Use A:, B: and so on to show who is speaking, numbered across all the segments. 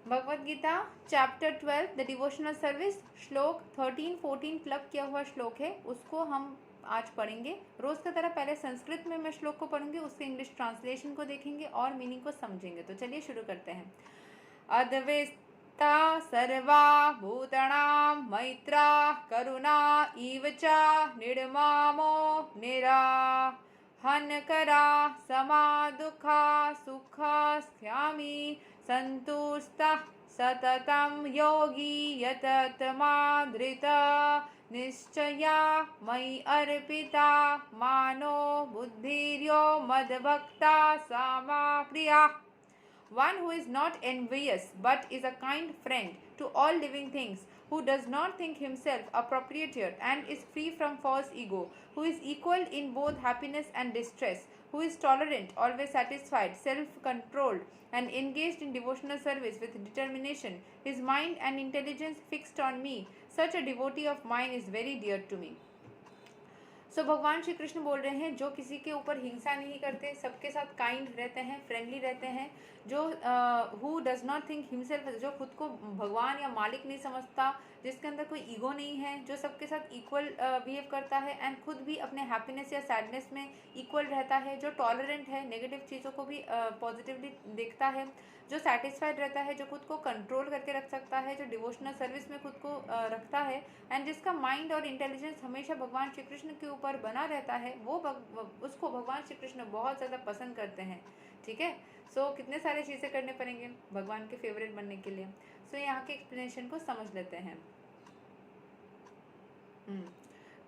A: Bhagavad Gita chapter 12 the devotional service श्लोक 13-14 club किया हुआ श्लोक है, उसको हम आज पढ़ेंगे। रोज की तरह पहले संस्कृत में मैं श्लोक को पढ़ूंगी, उसके इंग्लिश ट्रांसलेशन को देखेंगे और मीनिंग को समझेंगे। तो चलिए शुरू करते हैं। अद्वेष्टा सर्वा भूतानां मैत्रा करुणा इव च निर्ममो निराहनकरा समा दुःखा सुखस्यामि संतुष्टः सततं योगी यततमा धृता निश्चया मयि अर्पिता मानो बुद्धिर्यो मद्भक्ता सामा प्रिया। One who is not envious but is a kind friend to all living things, who does not think himself a proprietor and is free from false ego, who is equal in both happiness and distress, who is tolerant, always satisfied, self-controlled, and engaged in devotional service with determination, his mind and intelligence fixed on me, such a devotee of mine is very dear to me. सो भगवान श्री कृष्ण बोल रहे हैं, जो किसी के ऊपर हिंसा नहीं करते, सबके साथ काइंड रहते हैं, फ्रेंडली रहते हैं, जो who does not think himself, जो खुद को भगवान या मालिक नहीं समझता, जिसके अंदर कोई ईगो नहीं है, जो सबके साथ इक्वल बिहेव करता है एंड खुद भी अपने हैप्पीनेस या सैडनेस में इक्वल रहता है, जो टॉलरेंट है, नेगेटिव चीज़ों को भी पॉजिटिवली देखता है, जो सेटिस्फाइड रहता है, जो खुद को कंट्रोल करके रख सकता है, जो डिवोशनल सर्विस में खुद को रखता है एंड जिसका माइंड और इंटेलिजेंस हमेशा भगवान श्री कृष्ण के ऊपर बना रहता है, वो उसको भगवान श्री कृष्ण बहुत ज़्यादा पसंद करते हैं। ठीक है, सो कितने सारे चीज़ें करने पड़ेंगे भगवान के फेवरेट बनने के लिए। सो यहाँ के एक्सप्लेनेशन को समझ लेते हैं।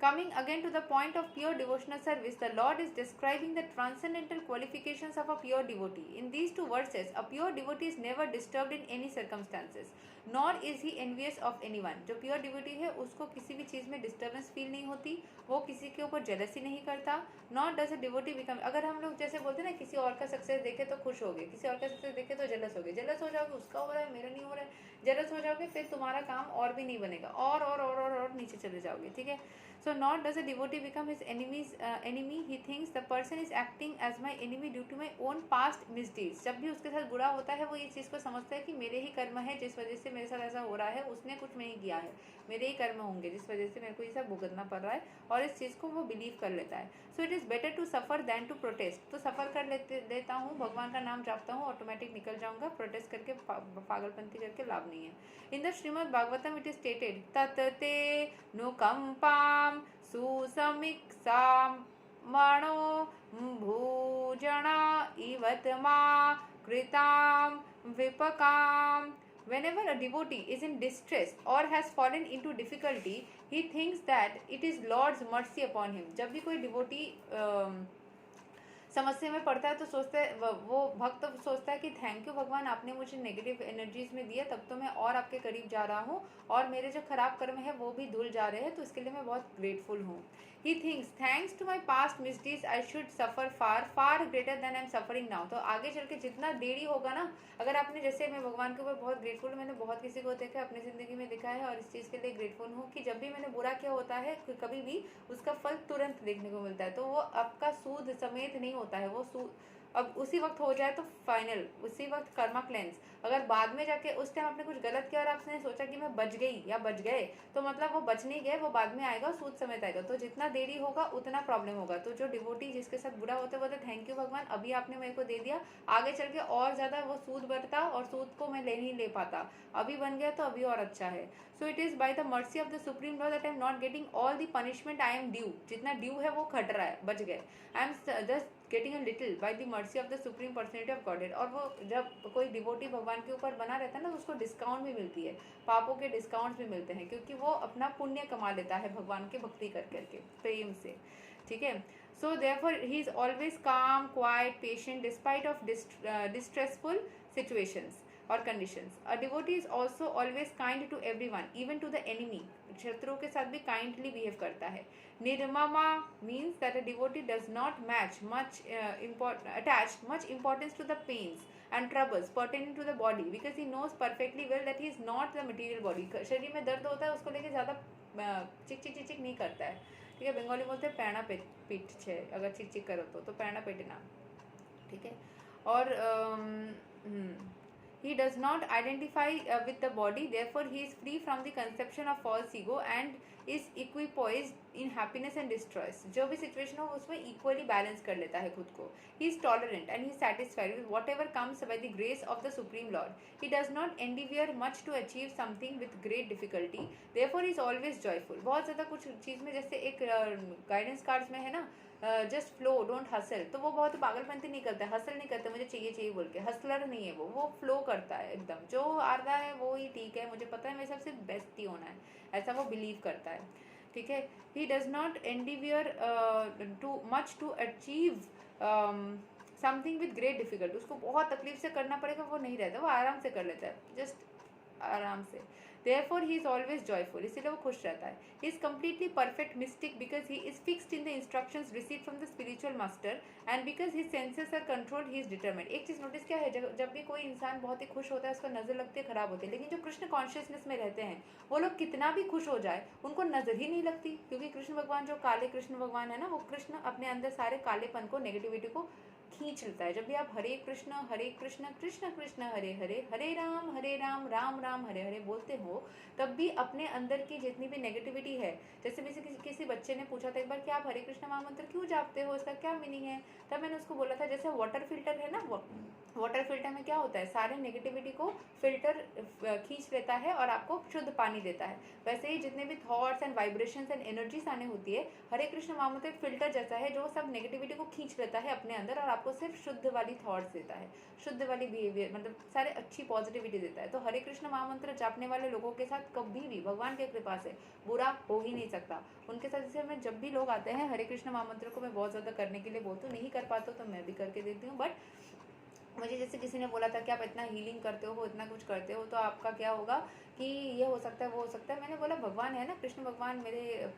A: Coming again to the point of pure devotional service, the Lord is describing the transcendental qualifications of a pure devotee. In these two verses, a pure devotee is never disturbed in any circumstances, nor is he envious of anyone. जो pure devotee है उसको किसी भी चीज़ में disturbance feel नहीं होती, वो किसी के ऊपर jealousy नहीं करता। Nor does a devotee become, अगर हम लोग जैसे बोलते हैं ना, किसी और का सक्सेस देखे तो खुश हो गए, किसी और का सक्सेस देखे तो जेलस हो गए, जेलस हो जाओगे उसका हो रहा है मेरा नहीं हो रहा है, जेलस हो जाओगे फिर तुम्हारा काम और भी नहीं बनेगा, और नीचे चले जाओगे। ठीक है, so nor does a devotee become his enemy. He thinks the person is acting as my enemy due to my own past misdeeds. जब भी उसके साथ बुरा होता है, वो ये चीज़ को समझता है कि मेरे ही कर्म है जिस वजह से मेरे साथ ऐसा हो रहा है, उसने कुछ नहीं किया है, मेरे ही कर्म होंगे जिस वजह से मेरे को ये सब भुगतना पड़ रहा है, और इस चीज़ को वो बिलीव कर लेता है। So it is better to suffer than to protest. तो सफ़र कर लेता हूँ, भगवान का नाम जापता हूँ, ऑटोमेटिक निकल जाऊँगा, प्रोटेस्ट करके पागलपंथी करके लाभ नहीं है। In the Shrimad Bhagavatam it is stated तत्ते नुकंपाम सुसमीक्षाम मणो भूजना इवतमा कृताम विपकाम। Whenever a devotee is in distress or has fallen into difficulty, he thinks that it is Lord's mercy upon him. जब भी कोई डिवोटी समस्या में पड़ता है तो सोचता है, वो भक्त सोचता है कि थैंक यू भगवान, आपने मुझे नेगेटिव एनर्जीज में दिया, तब तो मैं और आपके करीब जा रहा हूँ और मेरे जो खराब कर्म है वो भी धुल जा रहे हैं, तो इसके लिए मैं बहुत ग्रेटफुल हूँ। He thinks thanks to my past mistakes I should suffer far greater than I am suffering now. तो आगे चल के जितना देरी होगा ना, अगर आपने, जैसे मैं भगवान के ऊपर बहुत ग्रेटफुल, मैंने बहुत किसी को देखा, अपनी ज़िंदगी में देखा है और इस चीज़ के लिए ग्रेटफुल हूँ कि जब भी मैंने बुरा किया होता है कभी भी उसका फल तुरंत देखने को मिलता है, तो वो आपका सूद समेत नहीं होता है, वो सूद अब उसी वक्त हो जाए तो फाइनल, उसी वक्त कर्मा क्लेंस। अगर बाद में जाके उस टाइम आपने कुछ गलत किया और आपने सोचा कि मैं बच गई या बच गए, तो मतलब वो बच नहीं गए, वो बाद में आएगा, सूद समेत आएगा, तो जितना देरी होगा उतना प्रॉब्लम होगा। तो जो डिवोटी जिसके साथ बुरा होता है, बोलते थैंक यू भगवान, अभी आपने मेरे को दे दिया, आगे चल के और ज़्यादा वो सूद बढ़ता और सूद को मैं नहीं ले पाता, अभी बन गया तो अभी और अच्छा है। So it is by the mercy of the supreme law that I am not getting all the punishment I am due. जितना ड्यू है वो खट रहा है, बच गए, I am just getting a little by the mercy of the supreme personality of godhead. और वो जब कोई डिवोटी भगवान के ऊपर बना रहता है ना, तो उसको डिस्काउंट भी मिलती है, पापों के डिस्काउंट्स भी मिलते हैं, क्योंकि वो अपना पुण्य कमा लेता है भगवान के भक्ति कर करके प्रेम से। ठीक है, so therefore he is always calm, quite, patient despite of distressful situations और conditions. A devotee is also always kind to everyone, even to the enemy. शत्रुओं के साथ भी काइंडली बिहेव करता है। निर्ममा means that a devotee does not attach much importance to the pains and troubles pertaining to the body, because he knows perfectly well that he is not the material body. शरीर में दर्द होता है उसको लेके ज़्यादा चिक चिक चिक चिक नहीं करता है। ठीक है, बंगाली बोलते हैं पैना पीठ छे, अगर चिक चिक करो तो पैना पेटना। ठीक है, और He does not identify with the body, therefore he is free from the conception of false ego and is equipoised in happiness and distress. जो भी सिचुएशन हो उसमें इक्वली बैलेंस कर लेता है खुद को. He is tolerant and he is satisfied with whatever comes by the grace of the Supreme Lord. He does not endeavour much to achieve something with great difficulty, therefore he is always joyful. बहुत ज़्यादा कुछ चीज़ में जैसे एक guidance cards में है ना, just flow don't hustle, तो वो बहुत पागलपंती नहीं करता है, हसल नहीं करता मुझे चाहिए चाहिए बोल के, हसलर नहीं है वो फ्लो करता है एकदम, जो आ रहा है वो ही ठीक है, मुझे पता है मेरे सबसे बेस्ट ही होना है, ऐसा वो बिलीव करता है. ठीक है. He does not endeavour too much to achieve something with great difficult. उसको बहुत तकलीफ से करना पड़ेगा वो नहीं रहता, वो आराम से कर लेता है, जस्ट आराम से. Therefore he is always joyful, इसीलिए वो खुश रहता है. He is completely perfect mystic because he is fixed in the instructions received from the spiritual master and because his senses are controlled, he is determined. एक चीज़ notice क्या है, जब भी कोई इंसान बहुत ही खुश होता है उसको नज़र लगती है खराब होती है, लेकिन जो कृष्ण कॉन्शियसनेस में रहते हैं वो लोग कितना भी खुश हो जाए उनको नज़र ही नहीं लगती, क्योंकि कृष्ण भगवान जो काले कृष्ण भगवान है ना, वो कृष्ण अपने अंदर सारे कालेपन को, नेगेटिविटी को खींच लेता है. जब भी आप हरे कृष्ण कृष्ण कृष्ण हरे हरे, हरे राम राम राम हरे हरे बोलते हो, तब भी अपने अंदर की जितनी भी नेगेटिविटी है, जैसे मुझे किसी बच्चे ने पूछा था एक बार कि आप हरे कृष्ण महामंत्र क्यों जापते हो, इसका क्या मीनिंग है, तब मैंने उसको बोला था जैसे वाटर फिल्टर है ना, वाटर फिल्टर में क्या होता है, सारे नेगेटिविटी को फिल्टर खींच लेता है और आपको शुद्ध पानी देता है. वैसे ही जितने भी thoughts and vibrations and energies आने होती है, हरे कृष्ण महामंत्र एक फिल्टर जैसा है जो सब नेगेटिविटी को खींच लेता है अपने अंदर और आपको सिर्फ शुद्ध वाली थॉट्स देता है, शुद्ध वाली बिहेवियर, मतलब सारे अच्छी पॉजिटिविटी देता है. तो हरे कृष्ण महामंत्र जापने वाले लोगों के साथ कभी भी भगवान के कृपा से बुरा हो ही नहीं सकता. उनके साथ जैसे मैं जब भी लोग आते हैं हरे कृष्ण महामंत्र को मैं बहुत ज़्यादा करने के लिए बोलती हूँ, नहीं कर पाता तो मैं भी करके देती हूँ. बट मुझे जैसे किसी ने बोला था कि आप इतना हीलिंग करते हो, इतना कुछ करते हो, तो आपका क्या होगा कि ये हो सकता है वो हो सकता है. मैंने बोला भगवान है ना, कृष्ण भगवान मेरे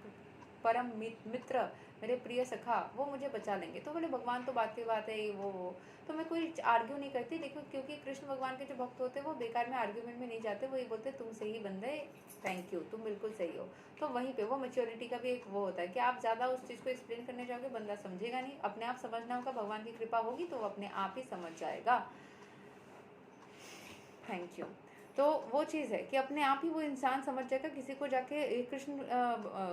A: परम मित्र, मेरे प्रिय सखा, वो मुझे बचा लेंगे. तो बोले भगवान तो बात की बात है वो तो मैं कोई आर्ग्यू नहीं करती, लेकिन क्योंकि कृष्ण भगवान के जो भक्त होते हैं वो बेकार में आर्ग्यूमेंट में नहीं जाते, वो ये बोलते तुम सही बंदे, थैंक यू, तुम बिल्कुल सही हो. तो वहीं पे वो मैच्योरिटी का भी एक वो होता है कि आप ज़्यादा उस चीज़ को एक्सप्लेन करने जाओगे बंदा समझेगा नहीं, अपने आप समझना होगा, भगवान की कृपा होगी तो वो अपने आप ही समझ जाएगा. Thank you. तो वो चीज़ है कि अपने आप ही वो इंसान समझ जाएगा. किसी को जाके कृष्ण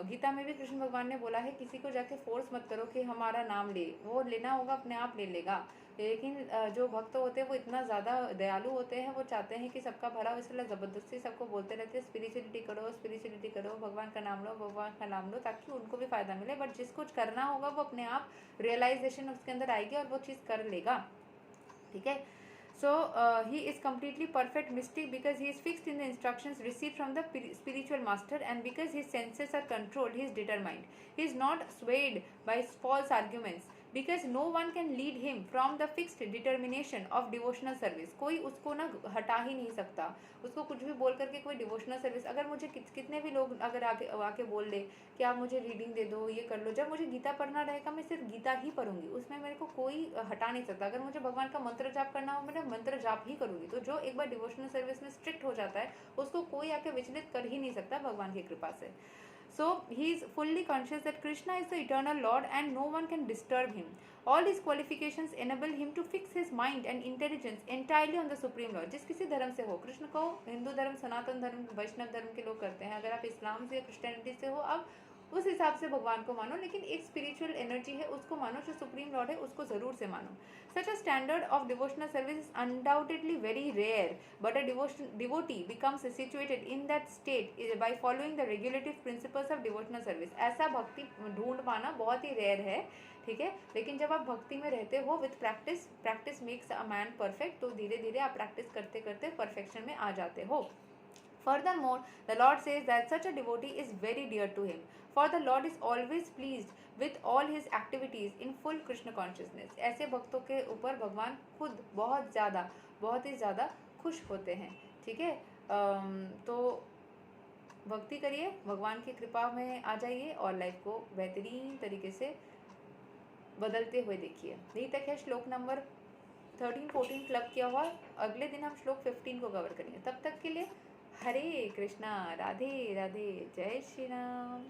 A: गीता में भी कृष्ण भगवान ने बोला है किसी को जाके फोर्स मत करो कि हमारा नाम ले, वो लेना होगा अपने आप ले लेगा. लेकिन जो भक्त होते हैं वो इतना ज़्यादा दयालु होते हैं, वो चाहते हैं कि सबका भला हो, इसलिए ज़बरदस्ती सबको बोलते रहते हैं स्पिरिचुअलिटी करो स्पिरिचुअलिटी करो, भगवान का नाम लो भगवान का नाम लो, ताकि उनको भी फ़ायदा मिले. बट जिसको करना होगा वो अपने आप रियलाइजेशन उसके अंदर आएगी और वो चीज़ कर लेगा. ठीक है. So he is completely perfect mystic because he is fixed in the instructions received from the spiritual master, and because his senses are controlled, he is determined. He is not swayed by false arguments because no one can lead him from the fixed determination of devotional service. कोई उसको ना हटा ही नहीं सकता, उसको कुछ भी बोल करके कोई डिवोशनल सर्विस. अगर मुझे कितने भी लोग अगर आके बोल दे कि आप मुझे रीडिंग दे दो, ये कर लो, जब मुझे गीता पढ़ना रहेगा मैं सिर्फ गीता ही पढ़ूंगी, उसमें मेरे को कोई हटा नहीं सकता. अगर मुझे भगवान का मंत्र जाप करना हो मैं मंत्र जाप ही करूंगी. तो जो एक बार डिवोशनल सर्विस में स्ट्रिक्ट हो जाता है उसको कोई आके विचलित कर ही नहीं सकता भगवान की कृपा से. So he is fully conscious that Krishna is the eternal Lord and no one can disturb him. All his qualifications enable him to fix his mind and intelligence entirely on the Supreme Lord. जिस किसी धर्म से हो, कृष्ण को हिंदू धर्म, सनातन धर्म, वैष्णव धर्म के लोग करते हैं, अगर आप इस्लाम से या क्रिश्चियनिटी से हो, आप उस हिसाब से भगवान को मानो, लेकिन एक स्पिरिचुअल एनर्जी है उसको मानो, जो सुप्रीम लॉर्ड है उसको ज़रूर से मानो. Such a standard of devotional service is undoubtedly very rare, but a devotee becomes situated in that state by following the regulative principles of devotional service. ऐसा भक्ति ढूंढ पाना बहुत ही रेयर है. ठीक है. लेकिन जब आप भक्ति में रहते हो with practice makes a man perfect, तो धीरे धीरे आप प्रैक्टिस करते करते परफेक्शन में आ जाते हो. Furthermore, the Lord says that such a devotee is very dear to him, for the Lord is always pleased with all his activities in full Krishna consciousness. ऐसे भक्तों के ऊपर भगवान खुद बहुत ही ज़्यादा खुश होते हैं. ठीक है. तो भक्ति करिए, भगवान की कृपा में आ जाइए और लाइफ को बेहतरीन तरीके से बदलते हुए देखिए. यही तक है श्लोक नंबर 13-14 क्लब किया हुआ. अगले दिन हम श्लोक 15 को कवर करेंगे. तब तक के लिए हरे कृष्णा, राधे राधे, जय श्री राम.